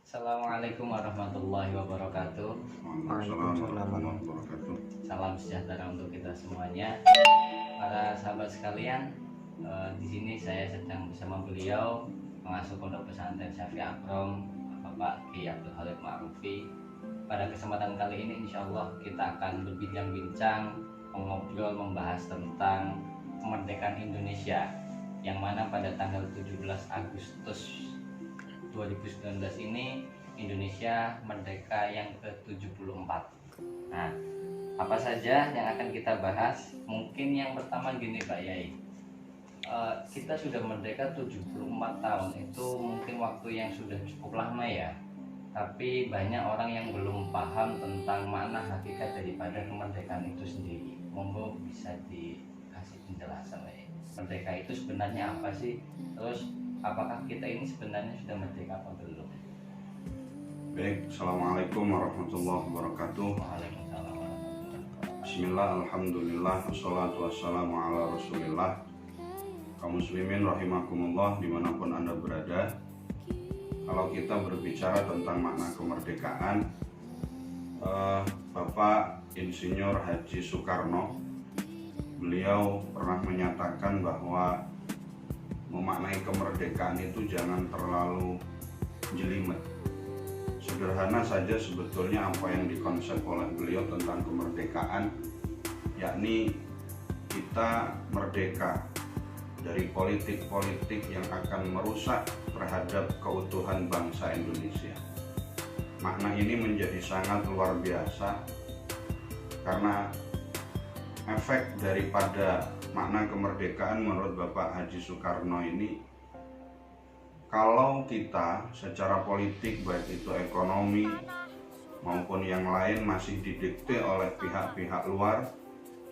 Assalamualaikum warahmatullahi wabarakatuh. Waalaikumsalam warahmatullahi wabarakatuh. Salam sejahtera untuk kita semuanya. Para sahabat sekalian, di sini saya sedang bersama beliau pengasuh Pondok Pesantren Syafi'i Akrom, Bapak Ki Abdul Halik Ma'rufi. Pada kesempatan kali ini insya Allah kita akan berbincang-bincang, mengobrol, membahas tentang kemerdekaan Indonesia, yang mana pada tanggal 17 Agustus 2019 ini Indonesia merdeka yang ke-74. Nah, apa saja yang akan kita bahas? Mungkin yang pertama gini Pak Yai, kita sudah merdeka 74 tahun, itu mungkin waktu yang sudah cukup lama ya. Tapi banyak orang yang belum paham tentang makna hakikat daripada kemerdekaan itu sendiri. Monggo bisa dikasih penjelasan ya. Merdeka itu sebenarnya apa sih? Terus apakah kita ini sebenarnya sudah merdeka apa belum? Baik, Assalamualaikum warahmatullahi wabarakatuh. Waalaikumsalam warahmatullahi wabarakatuh. Bismillah, alhamdulillah, wassalatu wassalamu ala rasulillah. Kaum muslimin rahimakumullah dimanapun Anda berada. Kalau kita berbicara tentang makna kemerdekaan, Bapak Insinyur Haji Soekarno, beliau pernah menyatakan bahwa memaknai kemerdekaan itu jangan terlalu jelimet. Sederhana saja sebetulnya apa yang dikonsep oleh beliau tentang kemerdekaan, yakni kita merdeka dari politik-politik yang akan merusak terhadap keutuhan bangsa Indonesia. Makna ini menjadi sangat luar biasa karena efek daripada makna kemerdekaan menurut Bapak Haji Soekarno ini, kalau kita secara politik baik itu ekonomi maupun yang lain masih didikte oleh pihak-pihak luar,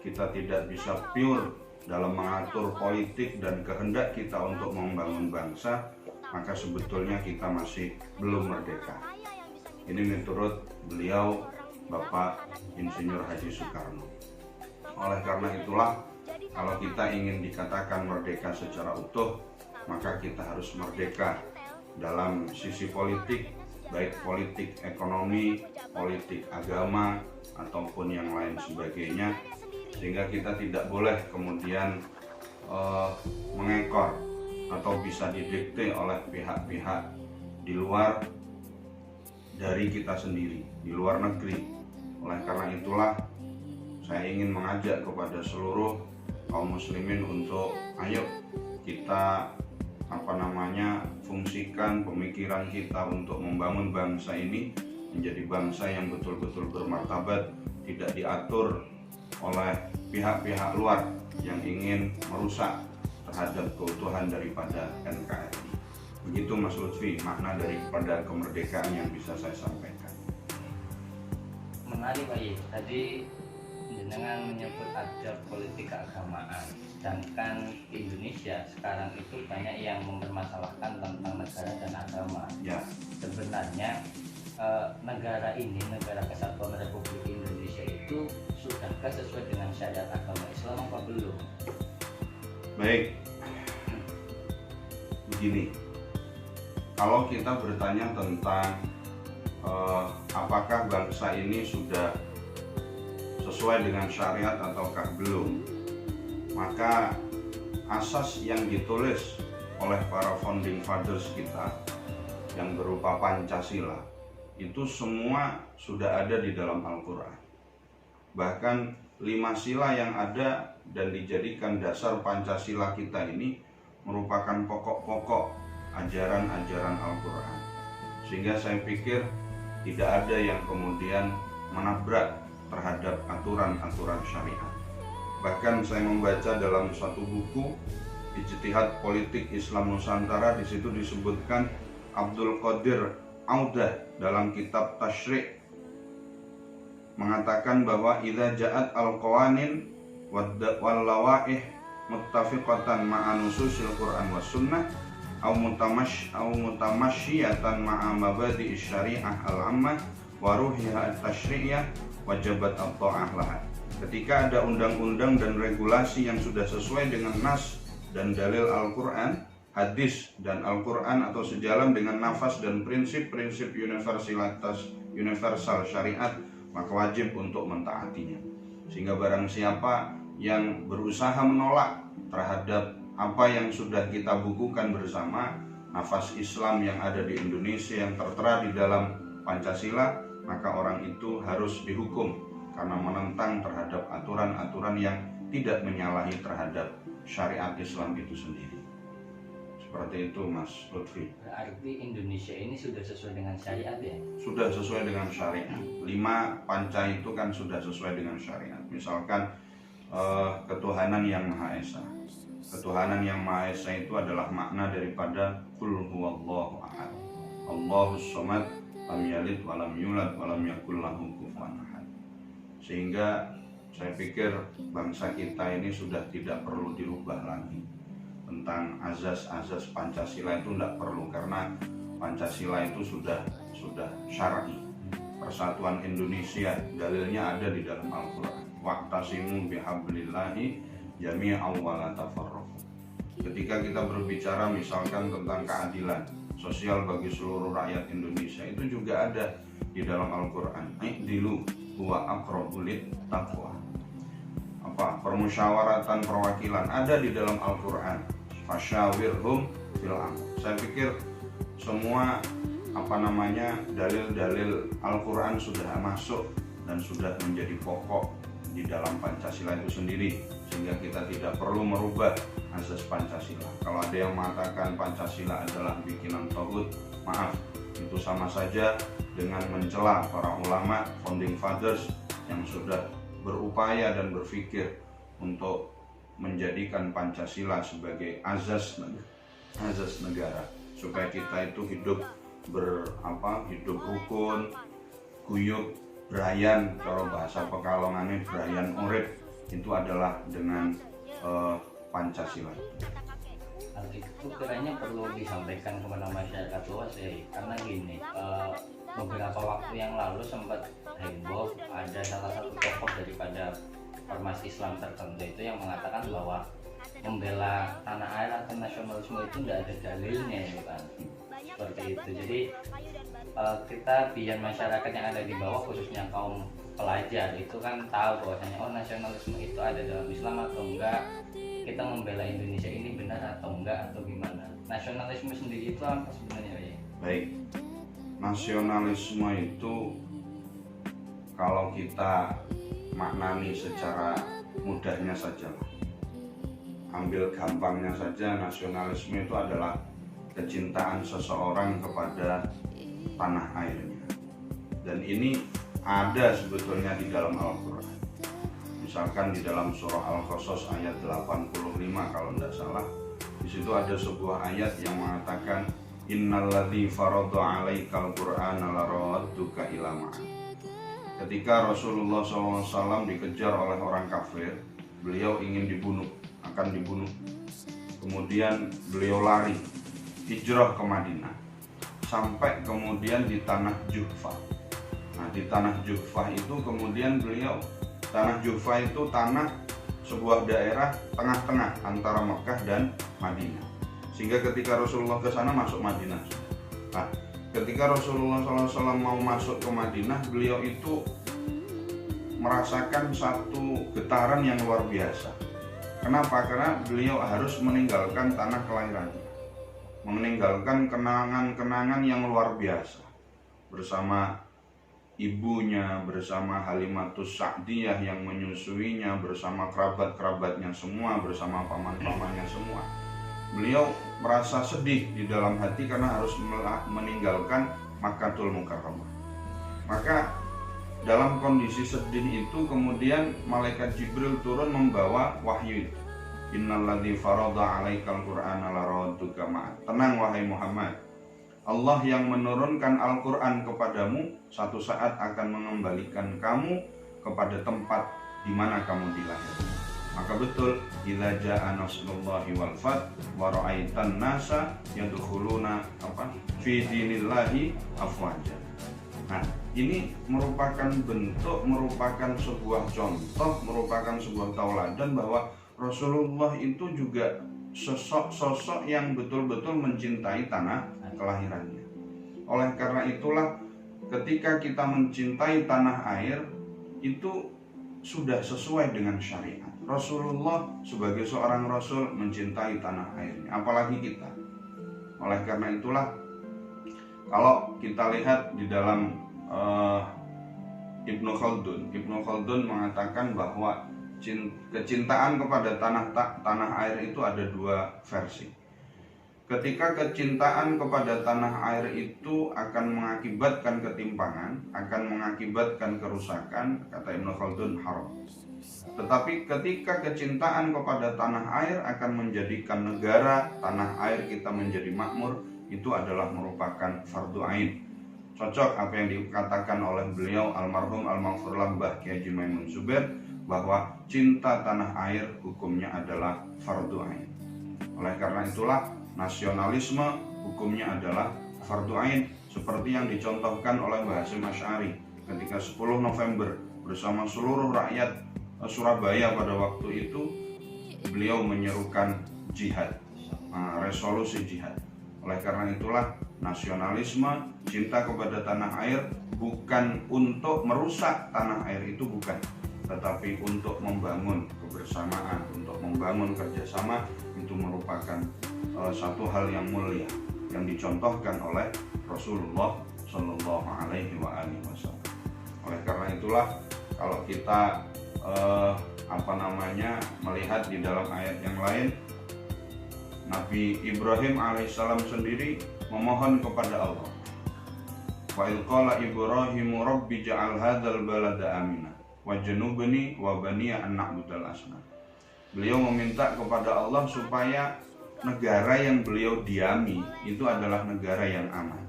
kita tidak bisa pure dalam mengatur politik dan kehendak kita untuk membangun bangsa, maka sebetulnya kita masih belum merdeka. Ini menurut beliau Bapak Insinyur Haji Soekarno. Oleh karena itulah, kalau kita ingin dikatakan merdeka secara utuh, maka kita harus merdeka dalam sisi politik, baik politik ekonomi, politik agama, ataupun yang lain sebagainya, sehingga kita tidak boleh kemudian mengekor atau bisa didikte oleh pihak-pihak di luar dari kita sendiri, di luar negeri. Oleh karena itulah saya ingin mengajak kepada seluruh kaum muslimin untuk ayo kita fungsikan pemikiran kita untuk membangun bangsa ini menjadi bangsa yang betul-betul bermartabat, tidak diatur oleh pihak-pihak luar yang ingin merusak terhadap keutuhan daripada NKRI. Begitu Mas Lutfi makna daripada kemerdekaan yang bisa saya sampaikan. Menarik Pak Yai, tadi dengan menyebut ada politik keagamaan, sedangkan di Indonesia sekarang itu banyak yang mempermasalahkan tentang negara dan agama. Ya. Sebenarnya negara ini, Negara Kesatuan Republik Indonesia itu sudahkah sesuai dengan syariat agama Islam apa belum? Baik, begini, kalau kita bertanya tentang apakah bangsa ini sudah sesuai dengan syariat ataukah belum, maka asas yang ditulis oleh para founding fathers kita yang berupa Pancasila itu semua sudah ada di dalam Al-Quran. Bahkan 5 sila yang ada dan dijadikan dasar Pancasila kita ini merupakan pokok-pokok ajaran-ajaran Al-Quran. Sehingga saya pikir tidak ada yang kemudian menabrak terhadap aturan-aturan syariat. Bahkan saya membaca dalam satu buku Ijtihad Politik Islam Nusantara, di situ disebutkan Abdul Qadir Audah dalam kitab Tasyri' mengatakan bahwa idza ja'at al-qawanin wal lawaih muttafiqatan ma'a nususil Qur'an was sunnah au mutamassyiyatan ma'a mabadi'i syari'ah al-ammah wa ruhiha at-tasyri'iyah wajabat at-ta'ah laha. Ketika ada undang-undang dan regulasi yang sudah sesuai dengan nas dan dalil Al-Quran, hadis dan Al-Quran atau sejalan dengan nafas dan prinsip-prinsip universal syariat, maka wajib untuk mentaatinya. Sehingga barang siapa yang berusaha menolak terhadap apa yang sudah kita bukukan bersama, nafas Islam yang ada di Indonesia yang tertera di dalam Pancasila, maka orang itu harus dihukum karena menentang terhadap aturan-aturan yang tidak menyalahi terhadap syariat Islam itu sendiri. Seperti itu Mas Lutfi. Berarti Indonesia ini sudah sesuai dengan syariat ya? Sudah sesuai dengan syariat. 5 panca itu kan sudah sesuai dengan syariat. Misalkan ketuhanan yang Maha Esa. Ketuhanan yang Maha Esa itu adalah makna daripada Qul huwallahu ahad, Allahus samad, lam yalid walam yulad walam yakul lahu kufuwan ahad. Sehingga saya pikir bangsa kita ini sudah tidak perlu dirubah lagi tentang azas-azas Pancasila. Itu tidak perlu, karena Pancasila itu sudah syar'i. Persatuan Indonesia dalilnya ada di dalam Al-Quran. Wa'tasimu bihablillahi jami'an wa la tafarraqu. Ketika kita berbicara misalkan tentang keadilan sosial bagi seluruh rakyat Indonesia, itu juga ada di dalam Al-Quran. I'dilu huwa aqrabu lit taqwa. Permusyawaratan perwakilan ada di dalam Al-Quran. Fasyawirhum fil amr. Saya pikir semua dalil-dalil Al-Quran sudah masuk dan sudah menjadi pokok di dalam Pancasila itu sendiri, sehingga kita tidak perlu merubah azas Pancasila. Kalau ada yang mengatakan Pancasila adalah bikinan tauhid, maaf, itu sama saja dengan mencela para ulama founding fathers yang sudah berupaya dan berpikir untuk menjadikan Pancasila sebagai azas negara, supaya kita itu hidup hidup rukun, guyub, brayan, kalau bahasa Pekalongannya brayan urip, itu adalah dengan Pancasila. Hal itu kiranya perlu disampaikan kepada masyarakat luas ya, karena gini, beberapa waktu yang lalu sempat heboh, ada salah satu tokoh daripada ormas Islam tertentu itu yang mengatakan bahwa membela tanah air atau nasionalisme itu tidak ada dalilnya ya kan, seperti itu. Jadi kita biar masyarakat yang ada di bawah, khususnya kaum pelajar itu kan tahu bahwasanya nasionalisme itu ada dalam Islam atau enggak, kita membela Indonesia ini benar atau enggak, atau gimana. Nasionalisme sendiri itu apa sebenarnya ya? Baik, nasionalisme itu kalau kita maknani secara mudahnya saja, ambil gampangnya saja, nasionalisme itu adalah kecintaan seseorang kepada tanah airnya. Dan ini ada sebetulnya di dalam Al-Quran. Misalkan di dalam surah Al-Qasas ayat 85 kalau tidak salah, di situ ada sebuah ayat yang mengatakan innalladzi farada 'alaikal qur'ana laradduka ila ma'ad. Ketika Rasulullah SAW dikejar oleh orang kafir, beliau ingin dibunuh, akan dibunuh. Kemudian beliau lari, hijrah ke Madinah, sampai kemudian di tanah Juhfah. Nah, di tanah Juhfah itu kemudian tanah Juhfah itu tanah sebuah daerah tengah-tengah antara Mekah dan Madinah. Sehingga ketika Rasulullah ke sana masuk Madinah. Nah, ketika Rasulullah SAW mau masuk ke Madinah, beliau itu merasakan satu getaran yang luar biasa. Kenapa? Karena beliau harus meninggalkan tanah kelahirannya, meninggalkan kenangan-kenangan yang luar biasa bersama ibunya, bersama Halimatus Sa'diyah yang menyusuinya, bersama kerabat-kerabatnya semua, bersama paman-pamannya semua. Beliau merasa sedih di dalam hati karena harus meninggalkan Makkatul Mukarramah. Maka dalam kondisi sedih itu kemudian malaikat Jibril turun membawa wahyu. Innalladzi farada 'alaikal qur'ana laradduka ma'ad. Tenang wahai Muhammad, Allah yang menurunkan Al-Quran kepadamu satu saat akan mengembalikan kamu kepada tempat di mana kamu dilahirkan. Maka betul, idza jaa nasrullahi wal fath wa ra'aitan nasa yadkhuluna fi dinillahi afwaja. Nah, ini merupakan bentuk, merupakan sebuah contoh, merupakan sebuah tauladan bahwa Rasulullah itu juga sosok-sosok yang betul-betul mencintai tanah kelahirannya. Oleh karena itulah ketika kita mencintai tanah air itu sudah sesuai dengan syariat. Rasulullah sebagai seorang rasul mencintai tanah airnya, apalagi kita. Oleh karena itulah kalau kita lihat di dalam Ibnu Khaldun mengatakan bahwa kecintaan kepada tanah air itu ada dua versi. Ketika kecintaan kepada tanah air itu akan mengakibatkan ketimpangan, akan mengakibatkan kerusakan, kata Ibnu Khaldun, haram. Tetapi ketika kecintaan kepada tanah air akan menjadikan negara, tanah air kita menjadi makmur, itu adalah merupakan fardu ain. Cocok apa yang dikatakan oleh beliau almarhum al-maghfurlah Mbah Kiai Haji Maimun Zubair, bahwa cinta tanah air hukumnya adalah fardu ain. Oleh karena itulah nasionalisme hukumnya adalah fardu ain, seperti yang dicontohkan oleh Mbah Hasyim Asy'ari ketika 10 November bersama seluruh rakyat Surabaya pada waktu itu beliau menyerukan jihad, resolusi jihad. Oleh karena itulah nasionalisme, cinta kepada tanah air bukan untuk merusak tanah air, itu bukan, tetapi untuk membangun kebersamaan, untuk membangun kerjasama, itu merupakan satu hal yang mulia yang dicontohkan oleh Rasulullah Shallallahu Alaihi Wasallam. Oleh karena itulah kalau kita melihat di dalam ayat yang lain, Nabi Ibrahim alaihissalam sendiri memohon kepada Allah, wa il qala Ibrahimu rabbi ja'al hadzal balada amina wajnubni wa baniya an na'budal asnam. Beliau meminta kepada Allah supaya negara yang beliau diami itu adalah negara yang aman.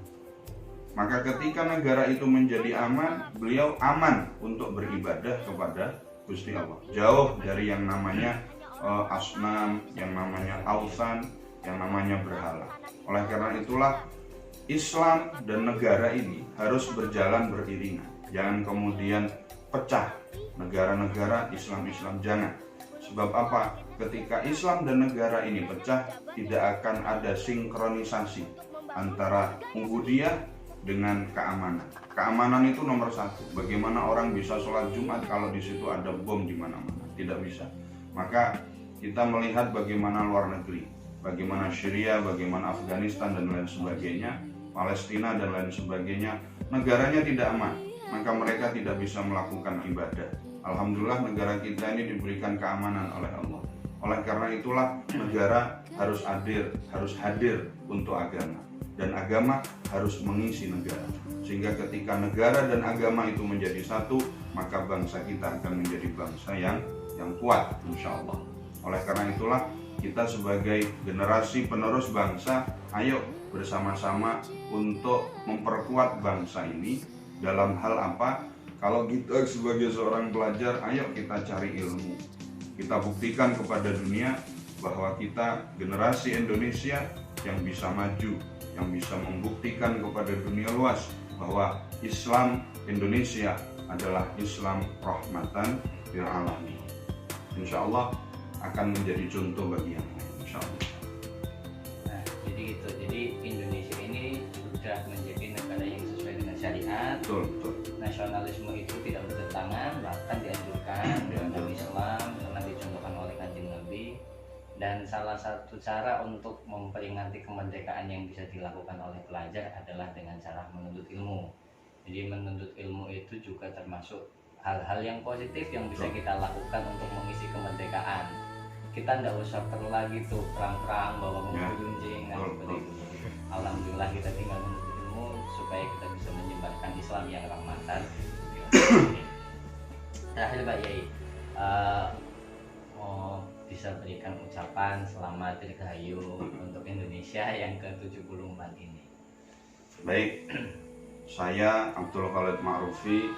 Maka ketika negara itu menjadi aman, beliau aman untuk beribadah kepada Gusti Allah, jauh dari yang namanya asnam, yang namanya ausan, yang namanya berhala. Oleh karena itulah Islam dan negara ini harus berjalan beriringan. Jangan kemudian pecah negara-negara Islam-Islam, jangan. Sebab apa? Ketika Islam dan negara ini pecah, tidak akan ada sinkronisasi antara ubudiyah dengan keamanan. Keamanan itu nomor satu. Bagaimana orang bisa sholat Jumat kalau di situ ada bom di mana-mana? Tidak bisa. Maka kita melihat bagaimana luar negeri, bagaimana Syria, bagaimana Afghanistan dan lain sebagainya, Palestina dan lain sebagainya, negaranya tidak aman, maka mereka tidak bisa melakukan ibadah. Alhamdulillah negara kita ini diberikan keamanan oleh Allah. Oleh karena itulah negara harus hadir untuk agama, dan agama harus mengisi negara. Sehingga ketika negara dan agama itu menjadi satu, maka bangsa kita akan menjadi bangsa yang kuat, insya Allah. Oleh karena itulah kita sebagai generasi penerus bangsa, ayo bersama-sama untuk memperkuat bangsa ini. Dalam hal apa? Kalau kita sebagai seorang pelajar, ayo kita cari ilmu. Kita buktikan kepada dunia bahwa kita generasi Indonesia yang bisa maju, yang bisa membuktikan kepada dunia luas bahwa Islam Indonesia adalah Islam rahmatan lil alamin. Insya Allah akan menjadi contoh bagi yang lain, insya Allah. Nah, jadi Indonesia ini sudah menjadi negara yang sesuai dengan syariat. Betul. Nasionalisme itu tidak bertentangan, bahkan dianjurkan dalam Islam, karena dicontohkan oleh Kanjeng Nabi. Dan salah satu cara untuk memperingati kemerdekaan yang bisa dilakukan oleh pelajar adalah dengan cara menuntut ilmu. Jadi menuntut ilmu itu juga termasuk hal-hal yang positif yang bisa kita lakukan untuk mengisi kemerdekaan. Kita tidak usah perlu lagi tuh perang-perang bawa runcing dan seperti itu. Alhamdulillah kita tinggal menuntut ilmu supaya kita bisa menyebarkan Islam yang rahmatan. Terakhir Pak Yai, bisa berikan ucapan selamat dirgahayu untuk Indonesia yang ke-74 ini. Baik, saya Abdul Khalid Ma'rufi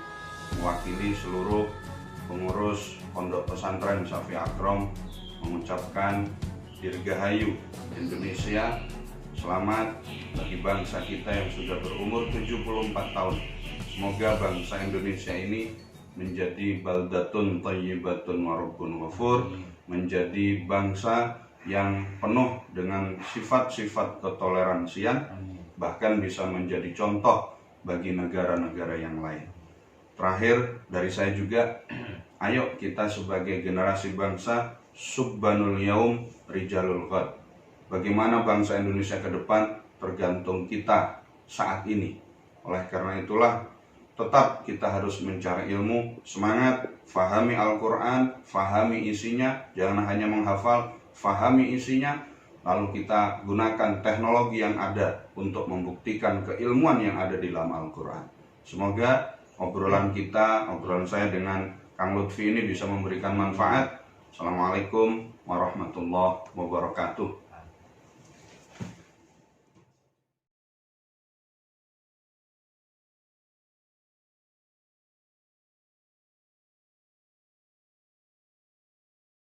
mewakili seluruh pengurus Pondok Pesantren Syafi Akrom mengucapkan dirgahayu Indonesia, selamat bagi bangsa kita yang sudah berumur 74 tahun. Semoga bangsa Indonesia ini menjadi baldatun thayyibatun wa rabbun ghafur, menjadi bangsa yang penuh dengan sifat-sifat ketoleransian, Amin. bahkan bisa menjadi contoh bagi negara-negara yang lain. Terakhir dari saya juga, ayo kita sebagai generasi bangsa subbanul yaum rijalul ghad. Bagaimana bangsa Indonesia ke depan tergantung kita saat ini. Oleh karena itulah tetap kita harus mencari ilmu, semangat, fahami Al-Quran, fahami isinya, jangan hanya menghafal, fahami isinya, lalu kita gunakan teknologi yang ada untuk membuktikan keilmuan yang ada di dalam Al-Quran. Semoga obrolan saya dengan Kang Lutfi ini bisa memberikan manfaat. Assalamualaikum warahmatullahi wabarakatuh.